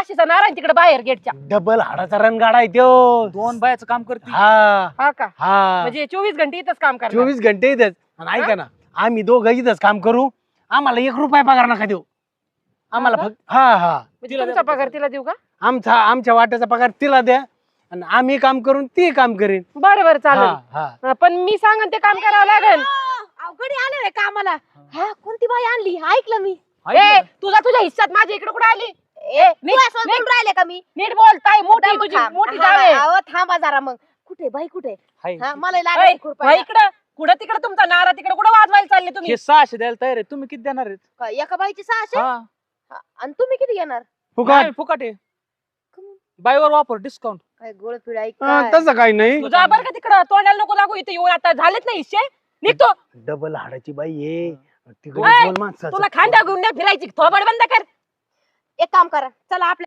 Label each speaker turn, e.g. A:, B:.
A: 500चा नारा तिकडे बाहेर गेटच्या.
B: डबल हाडाचा रणगाडा आहे त्यो.
C: 2 बायाचं काम करते.
A: हा का?
B: हा
A: म्हणजे 24 घंटे इथंच काम करणार.
B: 24 घंटे इथंच. आणि ऐका ना, आम्ही दोघं इथंच काम करू, आम्हाला 1 रुपया पगार नका देऊ आम्हाला
A: हा
B: फक्त. हा
A: म्हणजे तुमचा पगार तिला देऊ का?
B: आमच्या वाट्याचा पगार तिला द्या आणि आम्ही काम करून ती काम करेन.
A: बरं चालेल.
B: हा
A: पण मी सांगन ते काम करावं लागेल.
D: अवघडी आलं रे कामाला. हा कोणती बाई आणली ऐकलं मी.
A: तुझ्या हिस्सात माझ्या इकडे कुठे आली?
D: तू असं बोलून राहिले का मी?
A: नीट बोलताय. मोठी
D: दम
A: तुझी
D: थांब.
A: मोठी
D: हा,
A: जावे.
D: अहो, थांबा जरा मग. कुठे बाई कुठे?
C: हाय.
D: हा मला लागेल खुरपायला.
A: इकडं कुठं तिकडं तुमचा नारा तिकडे कुठं वाजवायला चालले तुम्ही?
C: हे 600 द्यायला तयार आहे, तुम्ही किती देणार आहेत?
D: काय, एका बाईची 600?
C: हा
D: हा, आणि तुम्ही किती घेणार?
B: फुकट.
C: नाही, फुकट आहे. बायवर वापर डिस्काउंट.
D: काय गोळ पिढा
B: तसं काही नाही.
A: तुझा बरं का तिकडं तोंडाला नको लागू. इथे येऊन आता झालेच नाही हिस्से. निघतो.
B: डबल हाडाची बाई आहे तिकडे
A: ऐ,
B: दोन माणसाचं.
A: तुला खांदा घेऊन नाही फिरायची. थोबड बंद कर.
D: एक काम करा चला आपल्या